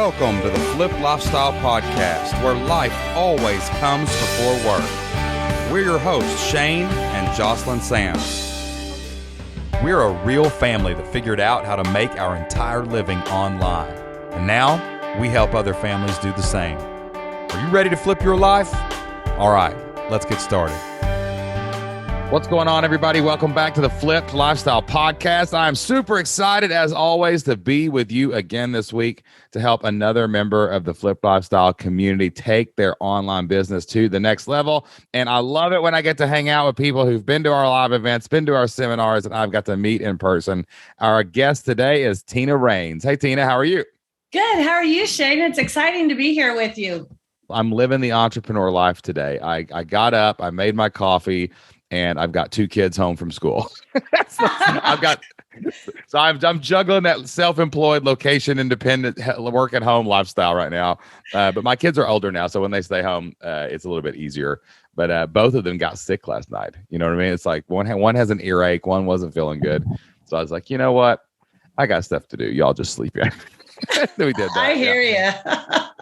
Welcome to the Flip Lifestyle Podcast, where life always comes before work. We're your hosts, Shane and Jocelyn Sams. We're a real family that figured out how to make our entire living online. And now, we help other families do the same. Are you ready to flip your life? All right, let's get started. What's going on, everybody? Welcome back to the Flipped Lifestyle Podcast. I'm super excited, as always, to be with you again this week to help another member of the Flipped Lifestyle community take their online business to the next level. And I love it when I get to hang out with people who've been to our live events, been to our seminars, and I've got to meet in person. Our guest today is Tina Rains. Hey, Tina, how are you? Good. How are you, Shane? It's exciting to be here with you. I'm living the entrepreneur life today. I got up, I made my coffee, and I've got 2 kids home from school. I'm juggling that self-employed, location independent, work at home lifestyle right now. But my kids are older now, so when they stay home, it's a little bit easier. But both of them got sick last night. You know what I mean? It's like one has an earache, one wasn't feeling good. So I was like, you know what? I got stuff to do. Y'all just sleep in. We did that. I hear you.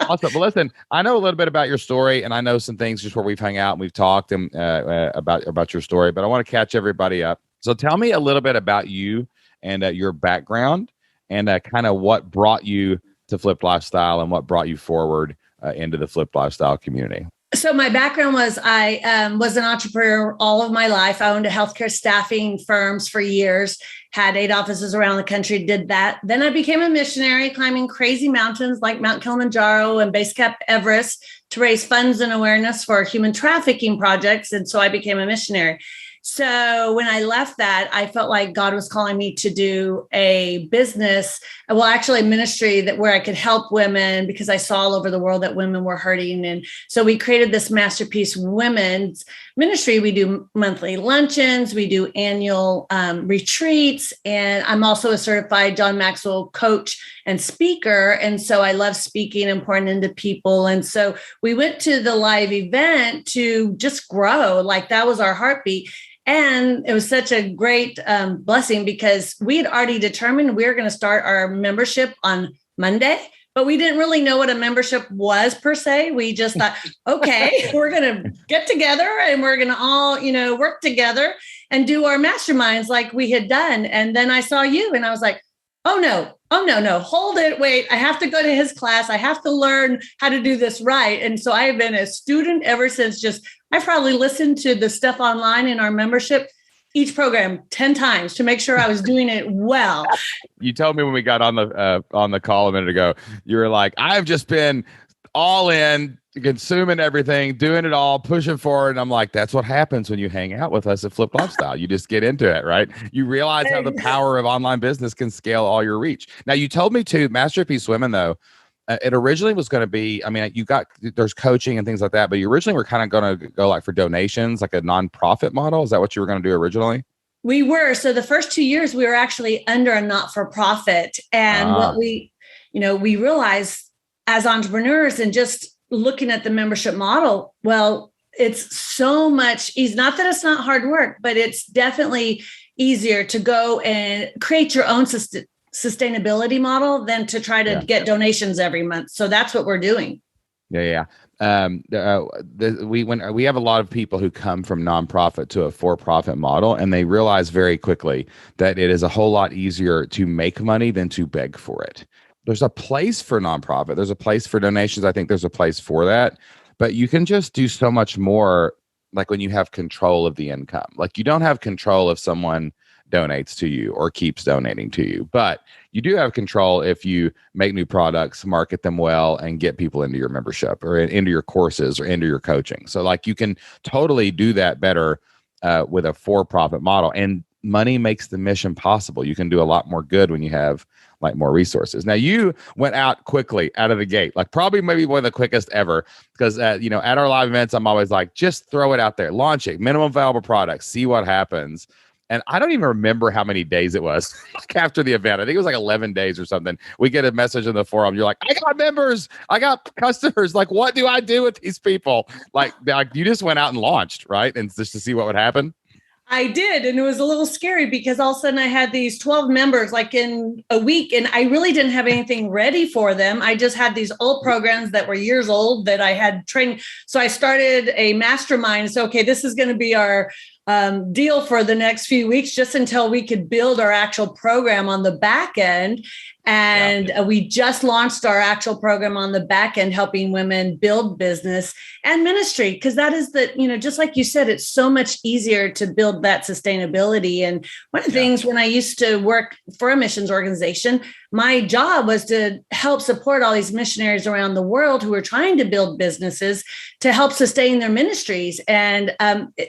Awesome. Well, listen, I know a little bit about your story, and I know some things just where we've hung out and we've talked about your story, but I want to catch everybody up. So tell me a little bit about you and your background and kind of what brought you to Flipped Lifestyle and what brought you forward into the Flipped Lifestyle community. So my background was I was an entrepreneur all of my life. I owned a healthcare staffing firms for years, had 8 offices around the country, did that. Then I became a missionary, climbing crazy mountains like Mount Kilimanjaro and Base Camp Everest to raise funds and awareness for human trafficking projects. And so I became a missionary. So when I left that, I felt like God was calling me to do a business, well, actually a ministry where I could help women, because I saw all over the world that women were hurting. And so we created this Masterpiece Women's Ministry. We do monthly luncheons, we do annual retreats, and I'm also a certified John Maxwell coach and speaker. And so I love speaking and pouring into people. And so we went to the live event to just grow. Like that was our heartbeat. And it was such a great blessing because we had already determined we were going to start our membership on Monday, but we didn't really know what a membership was per se. We just thought, okay, we're going to get together and we're going to all, work together and do our masterminds like we had done. And then I saw you and I was like, oh, no, hold it. Wait, I have to go to his class. I have to learn how to do this right. And so I have been a student ever since. I've probably listened to the stuff online in our membership, each program 10 times to make sure I was doing it well. You told me when we got on the call a minute ago, you were like, I've just been all in, consuming everything, doing it all, pushing forward. And I'm like, that's what happens when you hang out with us at Flip Lifestyle. You just get into it, right? You realize how the power of online business can scale all your reach. Now, you told me too, Masterpiece Women, though, it originally was going to be, there's coaching and things like that, but you originally were kind of going to go like for donations, like a nonprofit model. Is that what you were going to do originally? We were. So the first 2 years we were actually under a not-for-profit. And what we realized as entrepreneurs and just looking at the membership model, well, it's so much easy. Not that it's not hard work, but it's definitely easier to go and create your own sustainability model than to try to get donations every month. So that's what we're doing. Yeah. We have a lot of people who come from nonprofit to a for-profit model, and they realize very quickly that it is a whole lot easier to make money than to beg for it. There's a place for nonprofit. There's a place for donations. I think there's a place for that, but you can just do so much more. Like when you have control of the income, like you don't have control if someone donates to you or keeps donating to you, but you do have control if you make new products, market them well, and get people into your membership or into your courses or into your coaching. So like you can totally do that better with a for-profit model, and money makes the mission possible. You can do a lot more good when you have like more resources. Now you went out quickly out of the gate, like probably maybe one of the quickest ever, because at our live events, I'm always like, just throw it out there, launch it, minimum viable product, see what happens. And I don't even remember how many days it was like after the event. I think it was like 11 days or something. We get a message in the forum. You're like, I got members. I got customers. Like, what do I do with these people? Like you just went out and launched, right? And just to see what would happen. I did. And it was a little scary because all of a sudden I had these 12 members like in a week, and I really didn't have anything ready for them. I just had these old programs that were years old that I had training. So I started a mastermind. So, okay, this is going to be our deal for the next few weeks, just until we could build our actual program on the back end. And we just launched our actual program on the back end, helping women build business and ministry. Because that is just like you said, it's so much easier to build that sustainability. And one of the things when I used to work for a missions organization, my job was to help support all these missionaries around the world who were trying to build businesses to help sustain their ministries. And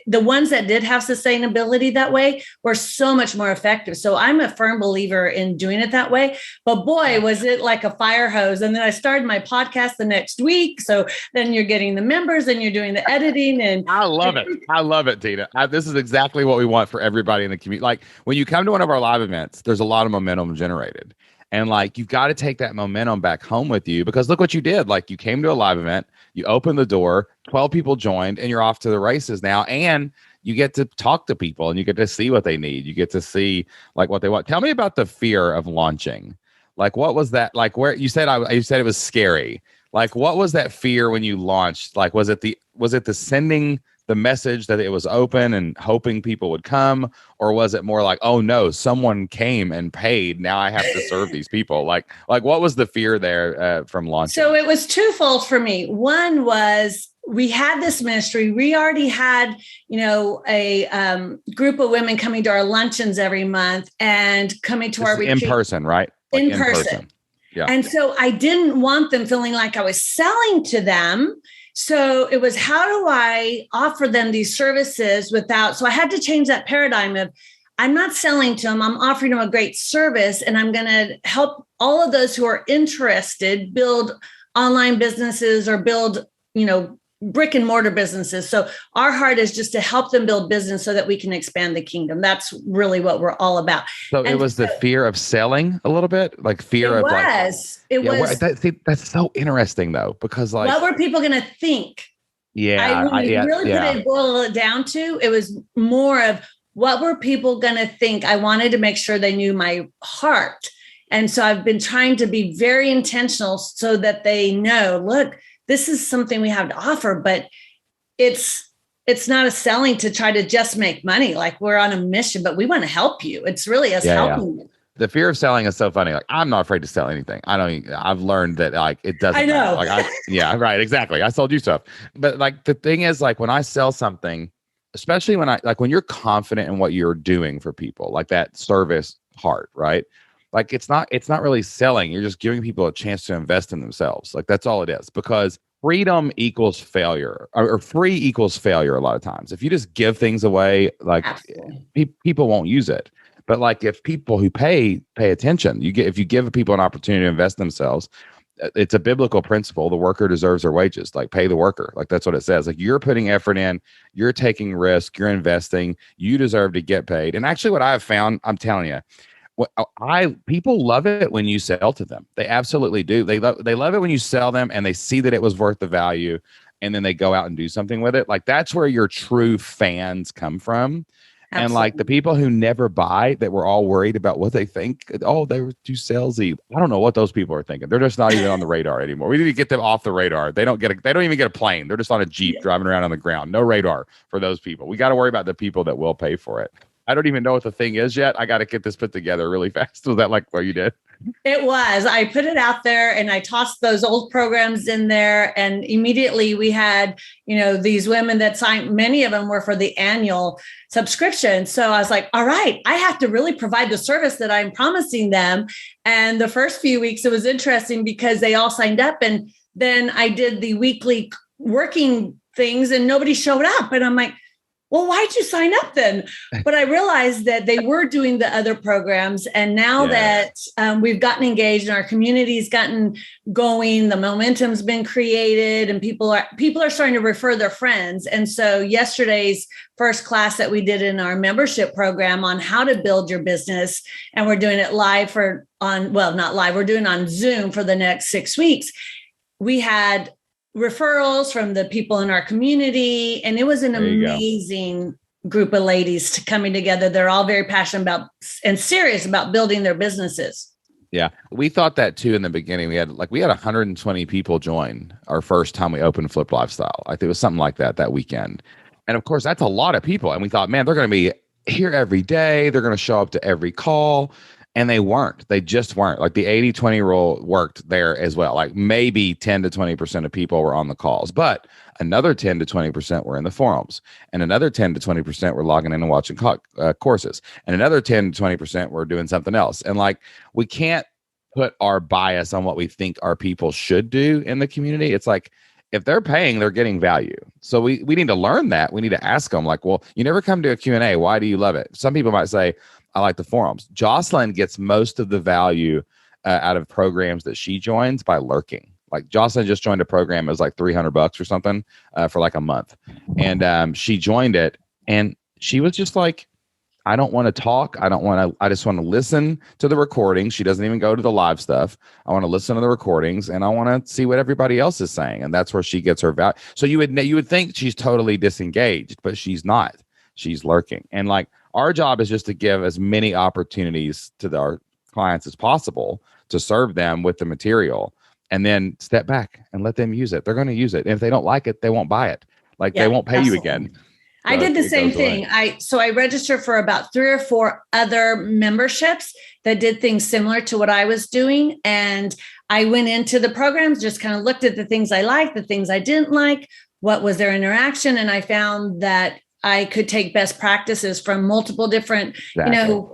the ones that did have sustainability that way were so much more effective. So I'm a firm believer in doing it that way. But boy, was it like a fire hose. And then I started my podcast the next week. So then you're getting the members and you're doing the editing. And I love it. I love it, Tina. This is exactly what we want for everybody in the community. Like when you come to one of our live events, there's a lot of momentum generated. And like, you've got to take that momentum back home with you, because look what you did. Like, you came to a live event, you opened the door, 12 people joined, and you're off to the races now. And you get to talk to people and you get to see what they need. You get to see like what they want. Tell me about the fear of launching. Like, what was that? Like, where you said it was scary. Like, what was that fear when you launched? Like, was it the sending the message that it was open and hoping people would come? Or was it more like, oh no, someone came and paid, now I have to serve these people? Like what was the fear there from launching? So it was twofold for me. One was, we had this ministry. We already had, a group of women coming to our luncheons every month and coming to our retreat. In person, right? Like in person. Yeah. And so I didn't want them feeling like I was selling to them. So it was, how do I offer them these services so I had to change that paradigm of, I'm not selling to them, I'm offering them a great service, and I'm going to help all of those who are interested build online businesses or build, brick and mortar businesses. So our heart is just to help them build business so that we can expand the kingdom. That's really what we're all about. So it was the fear of selling a little bit, like fear of it was. That's so interesting though, because like, what were people going to think? Yeah. Boil it down to, it was more of, what were people going to think? I wanted to make sure they knew my heart. And so I've been trying to be very intentional so that they know, look, this is something we have to offer, but it's not a selling to try to just make money. Like, we're on a mission, but we want to help you. It's really us helping you. The fear of selling is so funny. Like, I'm not afraid to sell anything. I've learned that like, it doesn't I know. Matter. Like, right. Exactly. I sold you stuff. But like, the thing is, like, when I sell something, especially when you're confident in what you're doing for people, like that service heart, right? Like, it's not really selling. You're just giving people a chance to invest in themselves. Like, that's all it is, because freedom equals failure, or free equals failure a lot of times. If you just give things away, like people won't use it. But like, if people who pay attention, if you give people an opportunity to invest themselves, it's a biblical principle. The worker deserves their wages. Like, pay the worker. Like, that's what it says. Like, you're putting effort in, you're taking risk, you're investing, you deserve to get paid. And actually what I have found, I'm telling you, people love it when you sell to them. They absolutely do. They love it when you sell them and they see that it was worth the value, and then they go out and do something with it. Like, that's where your true fans come from. Absolutely. And like, the people who never buy, that were all worried about what they think. Oh, they were too salesy. I don't know what those people are thinking. They're just not even on the radar anymore. We need to get them off the radar. They don't even get a plane. They're just on a Jeep driving around on the ground. No radar for those people. We got to worry about the people that will pay for it. I don't even know what the thing is yet. I got to get this put together really fast. Was that like what you did? It was. I put it out there and I tossed those old programs in there, and immediately we had, these women that signed. Many of them were for the annual subscription. So I was like, all right, I have to really provide the service that I'm promising them. And the first few weeks, it was interesting because they all signed up, and then I did the weekly working things and nobody showed up. And I'm like, well, why'd you sign up then? But I realized that they were doing the other programs. And now that we've gotten engaged and our community's gotten going, the momentum's been created, and people are starting to refer their friends. And so yesterday's first class that we did in our membership program on how to build your business, and we're doing it live not live, we're doing it on Zoom for the next 6 weeks. We had referrals from the people in our community, and it was an amazing group of ladies to coming together. They're all very passionate about and serious about building their businesses. Yeah, we thought that too in the beginning. We had 120 people join our first time we opened Flip Lifestyle. I think it was something like that weekend. And of course, that's a lot of people. And we thought, man, they're going to be here every day. They're going to show up to every call. And they weren't. They just weren't. Like the 80-20 rule worked there as well. Like maybe 10 to 20% of people were on the calls, but another 10 to 20% were in the forums, and another 10 to 20% were logging in and watching courses, and another 10 to 20% were doing something else. And like, we can't put our bias on what we think our people should do in the community. It's like, if they're paying, they're getting value. So we need to learn that. We need to ask them, like, well, you never come to a Q&A. Why do you love it? Some people might say, I like the forums. Jocelyn gets most of the value out of programs that she joins by lurking. Like Jocelyn just joined a program. It was like $300 or something for like a month. And she joined it and she was just like, I don't want to talk. I just want to listen to the recordings. She doesn't even go to the live stuff. I want to listen to the recordings and I want to see what everybody else is saying. And that's where she gets her value. So you would think she's totally disengaged, but she's not. She's lurking. And like, our job is just to give as many opportunities to our clients as possible to serve them with the material, and then step back and let them use it. They're going to use it. And if they don't like it, they won't buy it. Like they won't pay you again. I did the same thing. I registered for about 3 or 4 other memberships that did things similar to what I was doing. And I went into the programs, just kind of looked at the things I liked, the things I didn't like, what was their interaction. And I found that I could take best practices from multiple different,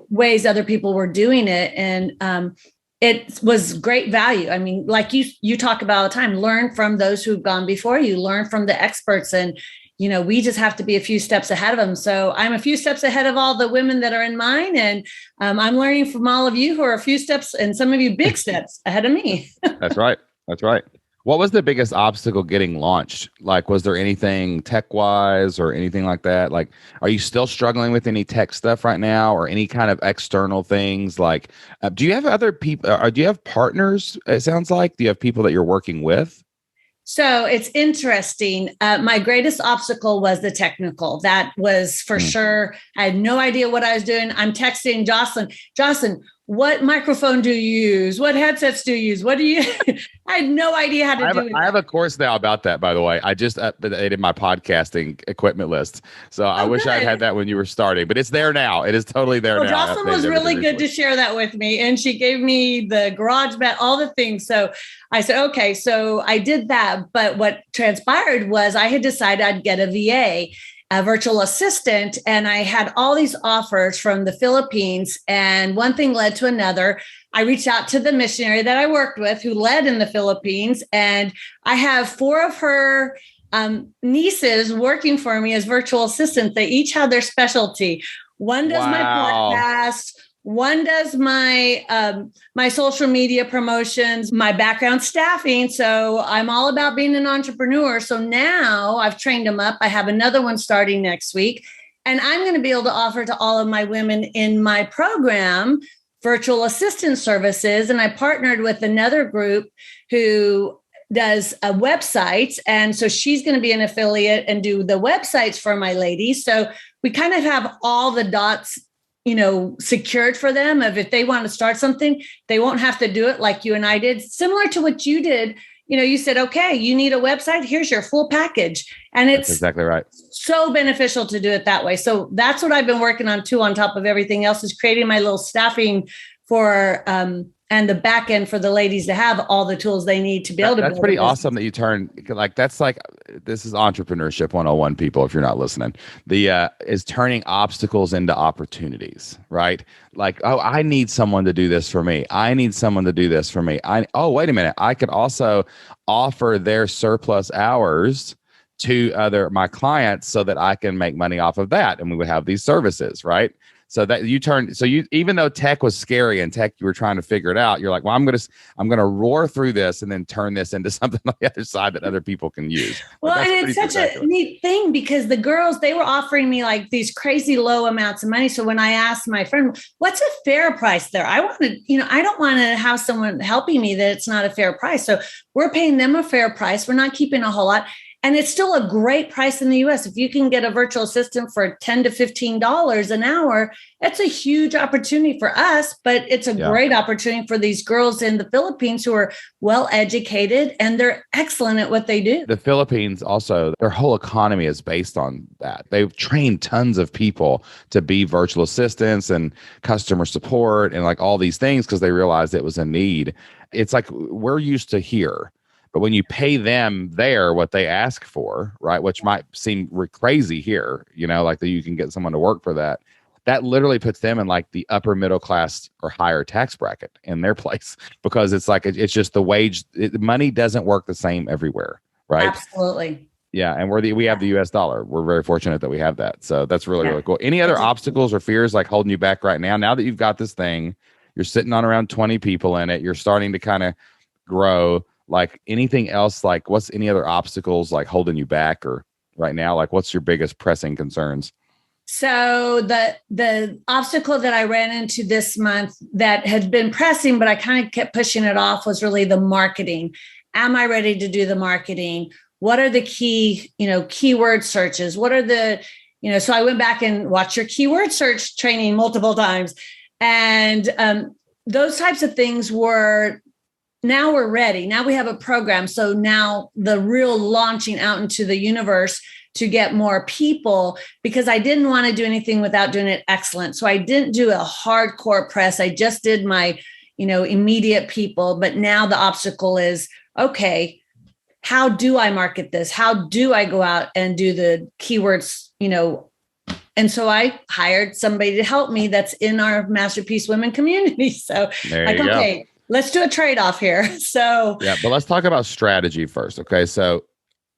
ways other people were doing it. And it was great value. I mean, like you talk about all the time, learn from those who've gone before you, learn from the experts. And, we just have to be a few steps ahead of them. So I'm a few steps ahead of all the women that are in mine. And I'm learning from all of you who are a few steps, and some of you big steps ahead of me. That's right. That's right. What was the biggest obstacle getting launched? Like, was there anything tech-wise or anything like that? Like, are you still struggling with any tech stuff right now, or any kind of external things? Like, do you have other people? Do you have partners? It sounds like. Do you have people that you're working with? So it's interesting. My greatest obstacle was the technical. That was for sure. I had no idea what I was doing. I'm texting Jocelyn, what microphone do you use? What headsets do you use? What do you? I had no idea how to do it. I have a course now about that, by the way. I just updated my podcasting equipment list. So I wish I'd had that when you were starting, but it's there now. It is totally there now. Jocelyn was really good to share that with me. And she gave me the GarageBand, all the things. So I said, okay, so I did that. But what transpired was I had decided I'd get a VA, a virtual assistant, and I had all these offers from the Philippines, and one thing led to another. I reached out to the missionary that I worked with who led in the Philippines, and I have 4 of her nieces working for me as virtual assistants. They each have their specialty. One does my podcast. One does my my social media promotions, my background staffing. So I'm all about being an entrepreneur. So now I've trained them up. I have another one starting next week. And I'm going to be able to offer to all of my women in my program virtual assistant services. And I partnered with another group who does a website. And so she's going to be an affiliate and do the websites for my ladies. So we kind of have all the dots secured for them of if they want to start something, they won't have to do it like you and I did. Similar to what you did. You said, okay, you need a website. Here's your full package. And it's That's exactly right. So beneficial to do it that way. So that's what I've been working on too, on top of everything else, is creating my little staffing for, and the back end for the ladies to have all the tools they need to be able to build. That's pretty awesome that you turn, this is entrepreneurship 101, people, if you're not listening. Is turning obstacles into opportunities, right? Like, oh, I need someone to do this for me. I need someone to do this for me. Wait a minute. I could also offer their surplus hours to my clients so that I can make money off of that. And we would have these services, right? So that even though tech was scary and you were trying to figure it out, you're like, well, I'm gonna roar through this and then turn this into something on the other side that other people can use. Well, and it's such a neat thing because the girls, they were offering me like these crazy low amounts of money. So when I asked my friend, what's a fair price there? I don't want to have someone helping me that it's not a fair price. So we're paying them a fair price. We're not keeping a whole lot. And it's still a great price in the US. If you can get a virtual assistant for $10 to $15 an hour, it's a huge opportunity for us, but it's a great opportunity for these girls in the Philippines who are well educated and they're excellent at what they do. The Philippines also, their whole economy is based on that. They've trained tons of people to be virtual assistants and customer support and like all these things because they realized it was a need. It's like we're used to here. But when you pay them there what they ask for, right, which might seem crazy here, like that you can get someone to work for that, that literally puts them in like the upper middle class or higher tax bracket in their place because it's like it's just the wage. Money doesn't work the same everywhere, right? Absolutely. Yeah, and we have the U.S. dollar. We're very fortunate that we have that. So that's really cool. Any other obstacles or fears like holding you back right now? Now that you've got this thing, you're sitting on around 20 people in it. You're starting to kind of grow. Like anything else, like what's any other obstacles like holding you back or right now? Like what's your biggest pressing concerns? So the obstacle that I ran into this month that had been pressing, but I kind of kept pushing it off was really the marketing. Am I ready to do the marketing? What are the key, keyword searches? What are the, so I went back and watched your keyword search training multiple times. And those types of things now we're ready. Now we have a program. So now the real launching out into the universe to get more people, because I didn't want to do anything without doing it excellent. So I didn't do a hardcore press. I just did my, immediate people. But now the obstacle is, okay, how do I market this? How do I go out and do the keywords, And so I hired somebody to help me that's in our Masterpiece Women community. So okay, let's do a trade-off here. So yeah, but let's talk about strategy first. Okay. So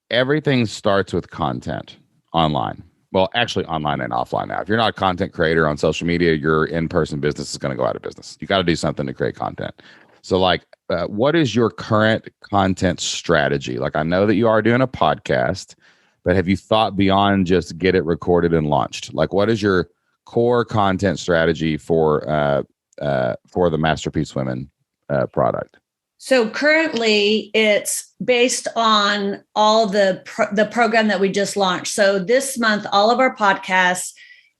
everything starts with content online. Well, actually online and offline now. If you're not a content creator on social media, your in-person business is going to go out of business. You got to do something to create content. So like, what is your current content strategy? Like, I know that you are doing a podcast, but have you thought beyond just get it recorded and launched? Like, what is your core content strategy for the Masterpiece Women product? So currently it's based on all the program that we just launched. So this month, all of our podcasts,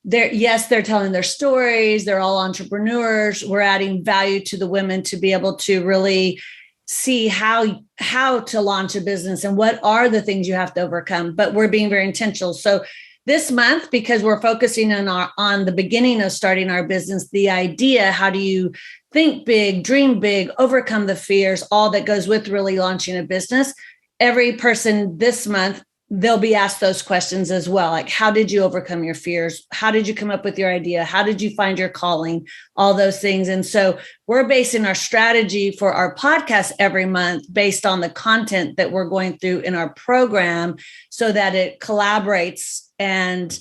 they're telling their stories. They're all entrepreneurs. We're adding value to the women to be able to really see how to launch a business and what are the things you have to overcome. But we're being very intentional. So this month, because we're focusing on the beginning of starting our business, the idea, how do you think big, dream big, overcome the fears, all that goes with really launching a business. Every person this month, they'll be asked those questions as well. Like, how did you overcome your fears? How did you come up with your idea? How did you find your calling? All those things. And so we're basing our strategy for our podcast every month based on the content that we're going through in our program so that it collaborates. And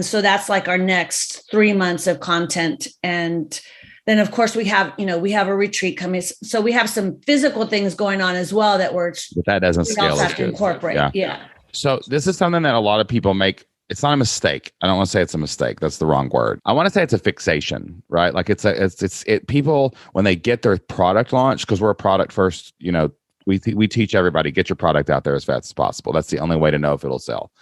so that's like our next 3 months of content. And then of course we have a retreat coming. So we have some physical things going on as well but that doesn't scale as good. Incorporate. Yeah. So this is something that a lot of people make. It's not a mistake. I don't want to say it's a mistake. That's the wrong word. I want to say it's a fixation, right? Like it's people when they get their product launched, because we're a product first, we teach everybody, get your product out there as fast as possible. That's the only way to know if it'll sell.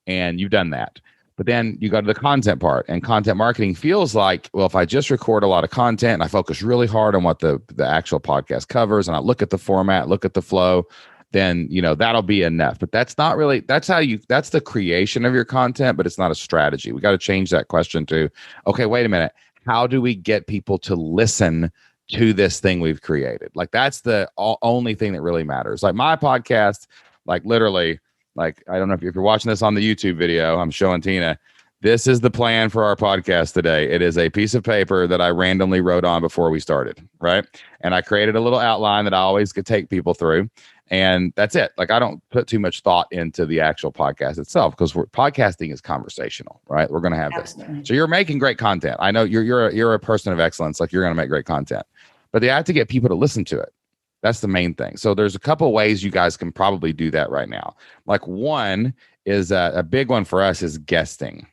And you've done that. But then you go to the content part, and content marketing feels like, well, if I just record a lot of content and I focus really hard on what the actual podcast covers and I look at the format, look at the flow, then, that'll be enough. But that's not really, that's the creation of your content, but it's not a strategy. We got to change that question to, okay, wait a minute. How do we get people to listen to this thing we've created? Like, that's the only thing that really matters. Like my podcast, like literally, like, I don't know if you're watching this on the YouTube video, I'm showing Tina, this is the plan for our podcast today. It is a piece of paper that I randomly wrote on before we started, right? And I created a little outline that I always could take people through. And that's it. Like, I don't put too much thought into the actual podcast itself because podcasting is conversational, right? We're going to have Absolutely. This. So you're making great content. I know you're a person of excellence. Like, you're going to make great content, but they have to get people to listen to it. That's the main thing. So there's a couple ways you guys can probably do that right now. Like, one is a big one for us is guesting.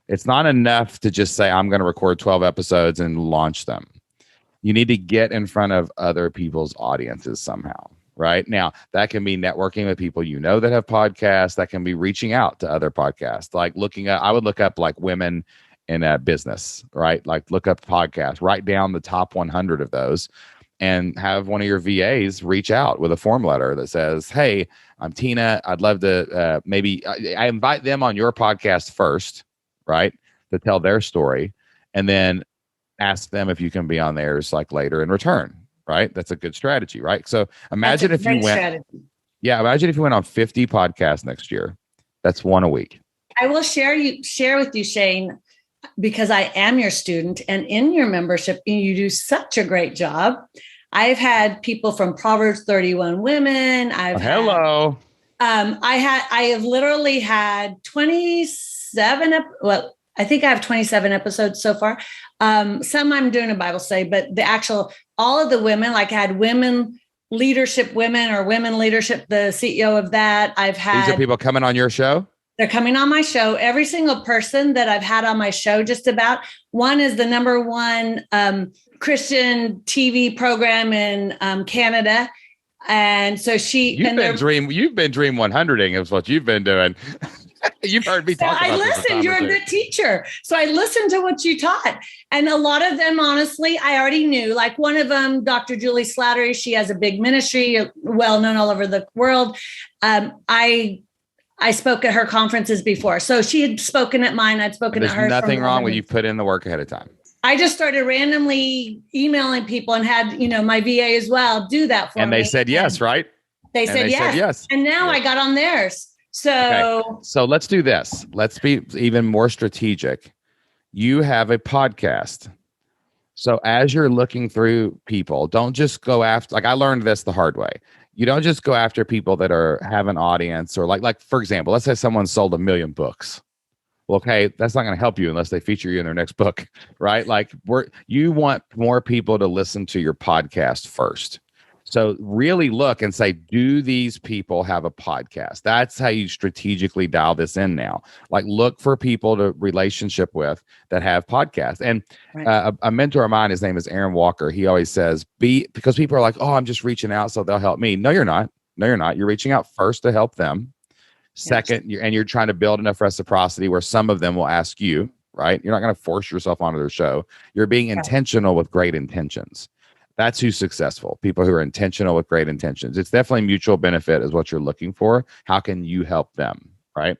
It's not enough to just say, I'm going to record 12 episodes and launch them. You need to get in front of other people's audiences somehow. right? Now, that can be networking with people you know that have podcasts. That can be reaching out to other podcasts, like I would look up like women in a business, right? Like look up podcasts, write down the top 100 of those, and have one of your VAs reach out with a form letter that says, "Hey, I'm Tina. I'd love to maybe I invite them on your podcast first, right, to tell their story, and then ask them if you can be on theirs like later in return." Right? That's a good strategy, right? So That's a imagine if you great went, strategy. yeah, imagine if you went on 50 podcasts next year. That's one a week. I will share with you, Shane, because I am your student and in your membership, you do such a great job. I've had people from Proverbs 31 Women. Hello. I have literally had 27. Well, I think I have 27 episodes so far. Some I'm doing a Bible study, but all of the women, like I had women leadership women or women leadership, the CEO of that. These are people coming on your show? They're coming on my show. Every single person that I've had on my show, just about, one is the number one Christian TV program in Canada. And so you've been Dream 100ing is what you've been doing. You've heard me talk about this. I listened. You're a good teacher. So I listened to what you taught. And a lot of them, honestly, I already knew. Like one of them, Dr. Julie Slattery, she has a big ministry, well known all over the world. I spoke at her conferences before. So she had spoken at mine. I'd spoken at hers. There's nothing wrong with you put in the work ahead of time. I just started randomly emailing people and had, my VA as well do that for me. And they said yes, right? They said yes. And now I got on theirs. So let's do this. Let's be even more strategic. You have a podcast. So as you're looking through people, don't just go after, like I learned this the hard way. You don't just go after people that have an audience or like, for example, let's say someone sold 1 million books. Well, okay, that's not going to help you unless they feature you in their next book, right? Like you want more people to listen to your podcast first. So really look and say, do these people have a podcast? That's how you strategically dial this in now. Like look for people to relationship with that have podcasts. And a mentor of mine, his name is Aaron Walker. He always says, because people are like, oh, I'm just reaching out so they'll help me. No, you're not. You're reaching out first to help them. Second, you're trying to build enough reciprocity where some of them will ask you, right? You're not going to force yourself onto their show. You're being intentional with great intentions. That's who's successful. People who are intentional with great intentions. It's definitely mutual benefit is what you're looking for. How can you help them, right?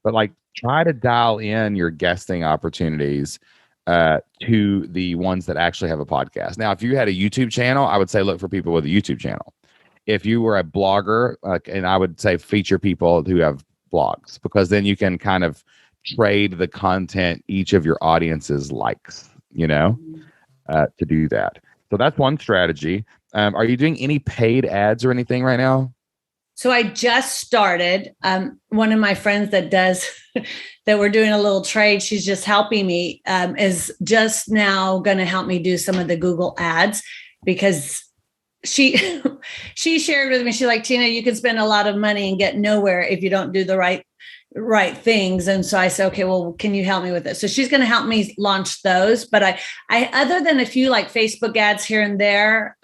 But like try to dial in your guesting opportunities to the ones that actually have a podcast. Now, if you had a YouTube channel, I would say look for people with a YouTube channel. If you were a blogger, and I would say feature people who have blogs, because then you can kind of trade the content each of your audiences likes, to do that. So that's one strategy. Are you doing any paid ads or anything right now? So I just started. One of my friends that we're doing a little trade, she's just helping me, is just now going to help me do some of the Google ads because she shared with me, she's like, Tina, you can spend a lot of money and get nowhere if you don't do the right things. And so I said, okay, well, can you help me with this? So she's going to help me launch those. But I other than a few like Facebook ads here and there,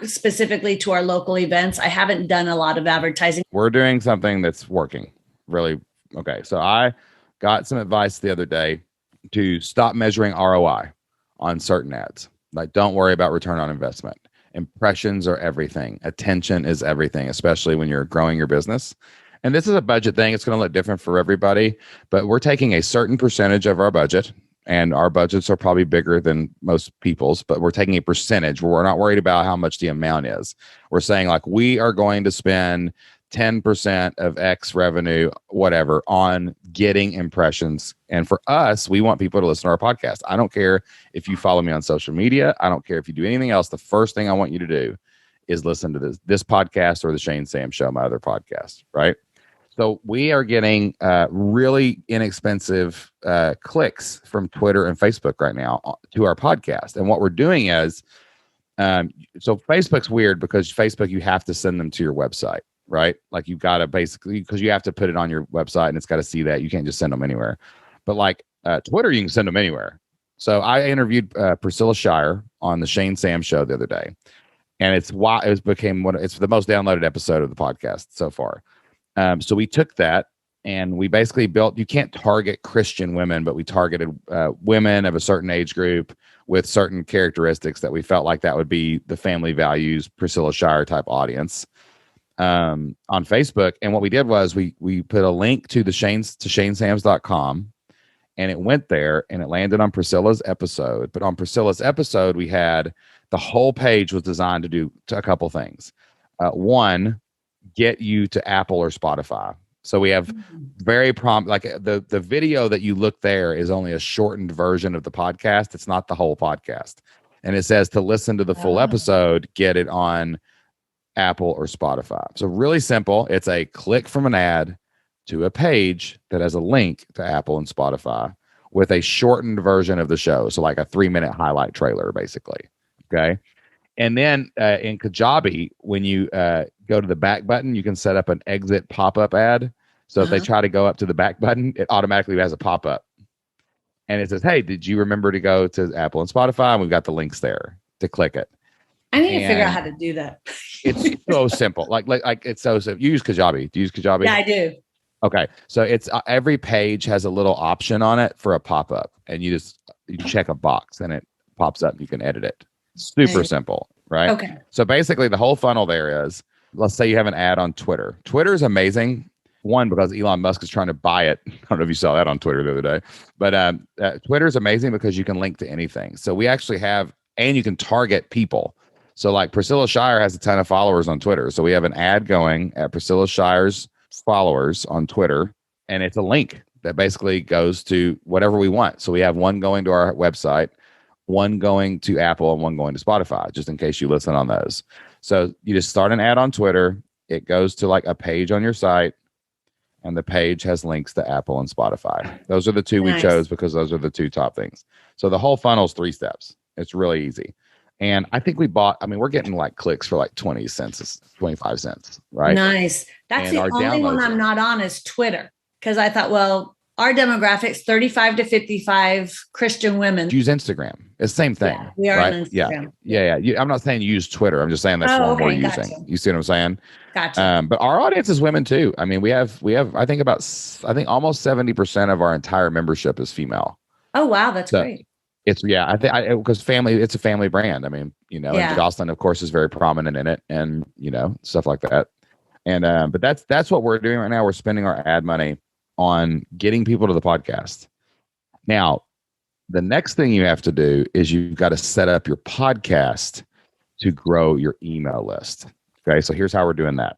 specifically to our local events, I haven't done a lot of advertising. We're doing something that's working really. Okay. So I got some advice the other day to stop measuring ROI on certain ads. Like, don't worry about return on investment. Impressions are everything. Attention is everything, especially when you're growing your business. And this is a budget thing. It's going to look different for everybody, but we're taking a certain percentage of our budget, and our budgets are probably bigger than most people's, but we're taking a percentage where we're not worried about how much the amount is. We're saying like, we are going to spend 10% of X revenue, whatever, on getting impressions. And for us, we want people to listen to our podcast. I don't care if you follow me on social media. I don't care if you do anything else. The first thing I want you to do is listen to this podcast or the Shane Sam Show, my other podcast, right? So we are getting really inexpensive clicks from Twitter and Facebook right now to our podcast. And what we're doing is, so Facebook's weird because Facebook, you have to send them to your website, right? Like you've got to basically, because you have to put it on your website and it's got to see that. You can't just send them anywhere. But like Twitter, you can send them anywhere. So I interviewed Priscilla Shire on the Shane Sam Show the other day. and it's why it became it's the most downloaded episode of the podcast so far. So we took that and we basically built. You can't target Christian women, but we targeted women of a certain age group with certain characteristics that we felt like that would be the family values, Priscilla Shirer type audience on Facebook. And what we did was we put a link to shanesams.com, and it went there and it landed on Priscilla's episode. But on Priscilla's episode, we had the whole page was designed to do a couple things. One, get you to Apple or Spotify. So we have very like the video that you look there is only a shortened version of the podcast. It's not the whole podcast. And it says to listen to the full episode, get it on Apple or Spotify. So really simple. It's a click from an ad to a page that has a link to Apple and Spotify with a shortened version of the show. So like a 3-minute highlight trailer, basically. Okay. And then in Kajabi, when you go to the back button, you can set up an exit pop-up ad. So if they try to go up to the back button, it automatically has a pop-up. And it says, hey, did you remember to go to Apple and Spotify? And we've got the links there to click it. I need to figure out how to do that. It's so simple. Like it's so simple. You use Kajabi. Do you use Kajabi? Yeah, I do. Okay. So it's every page has a little option on it for a pop-up. And you check a box and it pops up and you can edit it. Super simple, right? Okay. So basically the whole funnel there is, let's say you have an ad on Twitter. Twitter is amazing. One, because Elon Musk is trying to buy it. I don't know if you saw that on Twitter the other day, but Twitter is amazing because you can link to anything. So we actually have, and you can target people. So like Priscilla Shirer has a ton of followers on Twitter. So we have an ad going at Priscilla Shirer's followers on Twitter, and it's a link that basically goes to whatever we want. So we have one going to our website, one going to Apple, and one going to Spotify, just in case you listen on those. So you just start an ad on Twitter. It goes to like a page on your site, and the page has links to Apple and Spotify. Those are the two we chose because those are the two top things. So the whole funnel is 3 steps. It's really easy. And I think we're getting like clicks for like 20 cents, 25 cents, right? Nice. That's the only one I'm not on is Twitter. Because I thought, well, our demographics, 35 to 55 Christian women. Use Instagram. It's the same thing. Yeah, we are right? on Instagram. Yeah. I'm not saying use Twitter. I'm just saying that's one we're using. You see what I'm saying? Gotcha. But our audience is women too. I mean, we have I think almost 70% of our entire membership is female. Oh, wow. That's great. It's I think because it's a family brand. I mean, and Jocelyn, of course, is very prominent in it, and stuff like that. And but that's what we're doing right now. We're spending our ad money on getting people to the podcast. Now, the next thing you have to do is you've got to set up your podcast to grow your email list. Okay, so here's how we're doing that.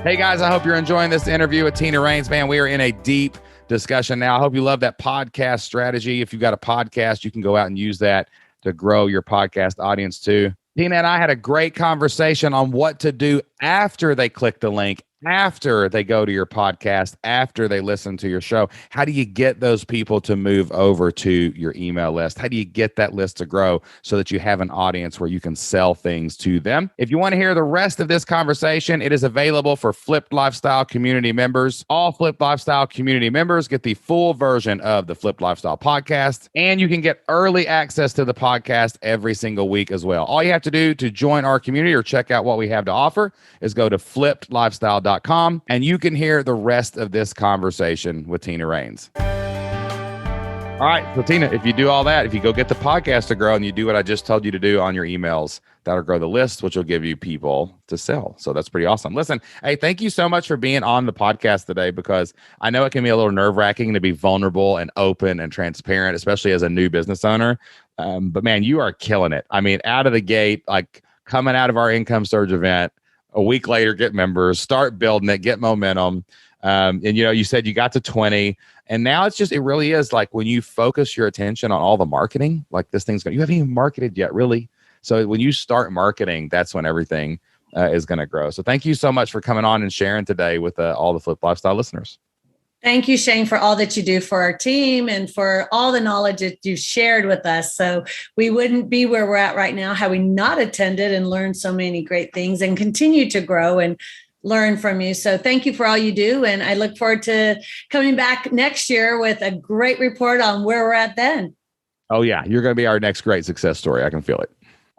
Hey guys, I hope you're enjoying this interview with Tina Raines. Man, we are in a deep discussion now. I hope you love that podcast strategy. If you've got a podcast, you can go out and use that to grow your podcast audience too. Tina and I had a great conversation on what to do after they click the link, after they go to your podcast, after they listen to your show. How do you get those people to move over to your email list? How do you get that list to grow so that you have an audience where you can sell things to them? If you want to hear the rest of this conversation, it is available for Flipped Lifestyle community members. All Flipped Lifestyle community members get the full version of the Flipped Lifestyle podcast, and you can get early access to the podcast every single week as well. All you have to do to join our community or check out what we have to offer is go to flippedlifestyle.com, and you can hear the rest of this conversation with Tina Raines. All right, so Tina, if you do all that, if you go get the podcast to grow and you do what I just told you to do on your emails, that'll grow the list, which will give you people to sell. So that's pretty awesome. Listen, hey, thank you so much for being on the podcast today, because I know it can be a little nerve-wracking to be vulnerable and open and transparent, especially as a new business owner. But man, you are killing it. I mean, out of the gate, like coming out of our Income Surge event, a week later, get members, start building it, get momentum. And you said you got to 20, and now it really is like when you focus your attention on all the marketing, like this thing's going, you haven't even marketed yet, really. So when you start marketing, that's when everything is going to grow. So thank you so much for coming on and sharing today with all the Flip Lifestyle listeners. Thank you, Shane, for all that you do for our team and for all the knowledge that you shared with us. So we wouldn't be where we're at right now had we not attended and learned so many great things and continue to grow and learn from you. So thank you for all you do. And I look forward to coming back next year with a great report on where we're at then. Oh, yeah. You're going to be our next great success story. I can feel it.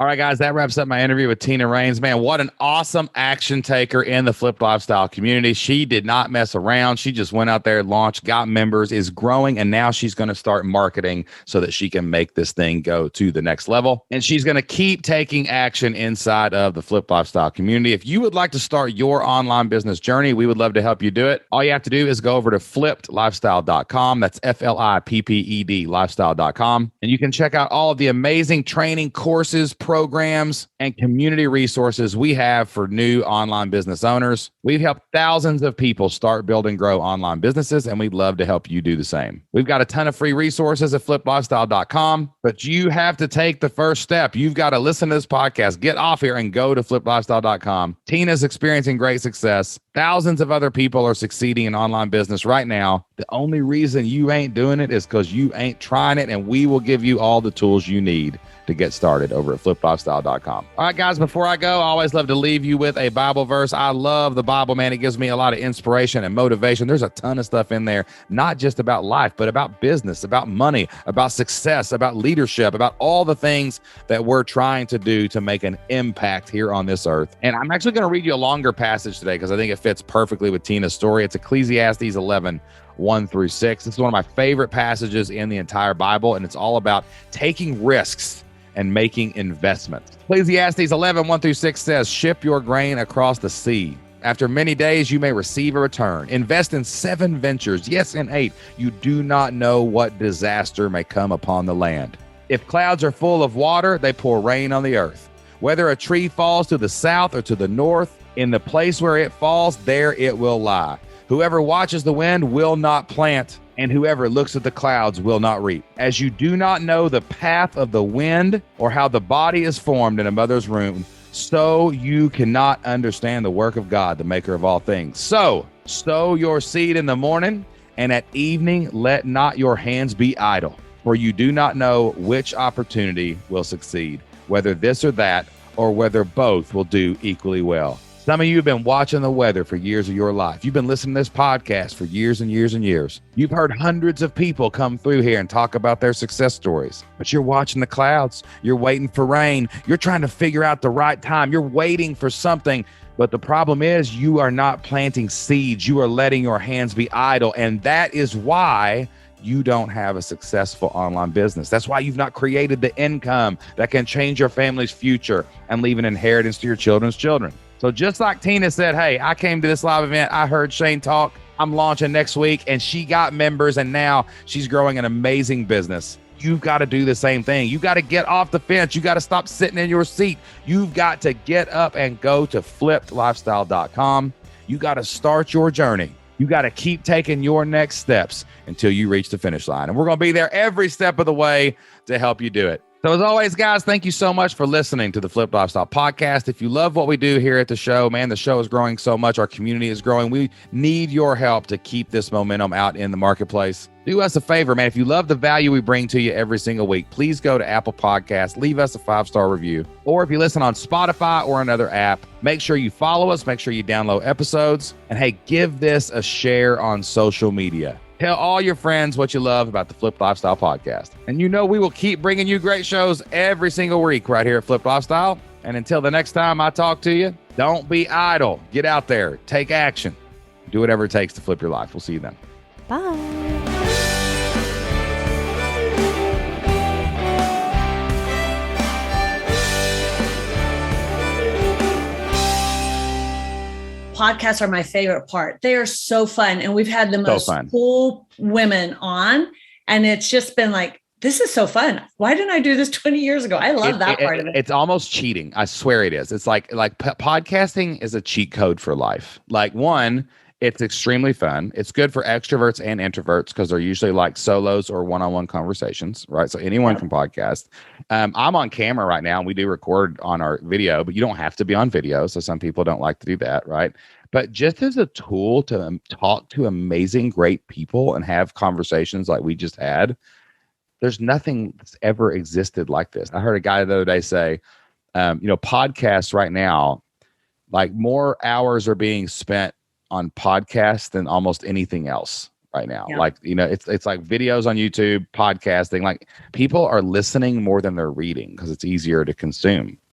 All right, guys, that wraps up my interview with Tina Raines. Man, what an awesome action taker in the Flipped Lifestyle community. She did not mess around. She just went out there, launched, got members, is growing, and now she's going to start marketing so that she can make this thing go to the next level. And she's going to keep taking action inside of the Flipped Lifestyle community. If you would like to start your online business journey, we would love to help you do it. All you have to do is go over to flippedlifestyle.com. That's FLIPPED lifestyle.com. And you can check out all of the amazing training courses, programs, and community resources we have for new online business owners. We've helped thousands of people start, build, and grow online businesses, and we'd love to help you do the same. We've got a ton of free resources at flippedlifestyle.com, but you have to take the first step. You've got to listen to this podcast, get off here, and go to flippedlifestyle.com. Tina's experiencing great success. Thousands of other people are succeeding in online business right now. The only reason you ain't doing it is because you ain't trying it, and we will give you all the tools you need to get started over at flippedlifestyle.com. All right, guys, before I go, I always love to leave you with a Bible verse. I love the Bible, man. It gives me a lot of inspiration and motivation. There's a ton of stuff in there, not just about life, but about business, about money, about success, about leadership, about all the things that we're trying to do to make an impact here on this earth. And I'm actually going to read you a longer passage today because I think it fits perfectly with Tina's story. It's Ecclesiastes 11, 1-6. This is one of my favorite passages in the entire Bible, and it's all about taking risks and making investments. Ecclesiastes 11, 1-6 says, ship your grain across the sea. After many days, you may receive a return. Invest in 7 ventures, yes, in 8. You do not know what disaster may come upon the land. If clouds are full of water, they pour rain on the earth. Whether a tree falls to the south or to the north, in the place where it falls, there it will lie. Whoever watches the wind will not plant, and whoever looks at the clouds will not reap. As you do not know the path of the wind or how the body is formed in a mother's womb, so you cannot understand the work of God, the maker of all things. So sow your seed in the morning, and at evening let not your hands be idle, for you do not know which opportunity will succeed, whether this or that, or whether both will do equally well. Some of you have been watching the weather for years of your life. You've been listening to this podcast for years and years and years. You've heard hundreds of people come through here and talk about their success stories, but you're watching the clouds. You're waiting for rain. You're trying to figure out the right time. You're waiting for something, but the problem is you are not planting seeds. You are letting your hands be idle, and that is why you don't have a successful online business. That's why you've not created the income that can change your family's future and leave an inheritance to your children's children. So just like Tina said, hey, I came to this live event. I heard Shane talk. I'm launching next week, and she got members, and now she's growing an amazing business. You've got to do the same thing. You got to get off the fence. You got to stop sitting in your seat. You've got to get up and go to flippedlifestyle.com. You got to start your journey. You got to keep taking your next steps until you reach the finish line. And we're going to be there every step of the way to help you do it. So as always, guys, thank you so much for listening to the Flipped Lifestyle Podcast. If you love what we do here at the show, man, the show is growing so much. Our community is growing. We need your help to keep this momentum out in the marketplace. Do us a favor, man. If you love the value we bring to you every single week, please go to Apple Podcasts, leave us a 5-star review. Or if you listen on Spotify or another app, make sure you follow us, make sure you download episodes, and hey, give this a share on social media. Tell all your friends what you love about the Flipped Lifestyle Podcast. And you know we will keep bringing you great shows every single week right here at Flipped Lifestyle. And until the next time I talk to you, don't be idle. Get out there. Take action. Do whatever it takes to flip your life. We'll see you then. Bye. Podcasts are my favorite part. They are so fun. And we've had the most cool women on. And it's just been like, this is so fun. Why didn't I do this 20 years ago? I love that part of it. It's almost cheating. I swear it is. It's like podcasting is a cheat code for life. Like, one, it's extremely fun. It's good for extroverts and introverts because they're usually like solos or one-on-one conversations, right? So anyone can podcast. I'm on camera right now, and we do record on our video, but you don't have to be on video. So some people don't like to do that, right? But just as a tool to talk to amazing, great people and have conversations like we just had, there's nothing that's ever existed like this. I heard a guy the other day say, podcasts right now, like more hours are being spent on podcasts than almost anything else. right now. Yeah. Like, it's like videos on YouTube, podcasting. Like, people are listening more than they're reading because it's easier to consume.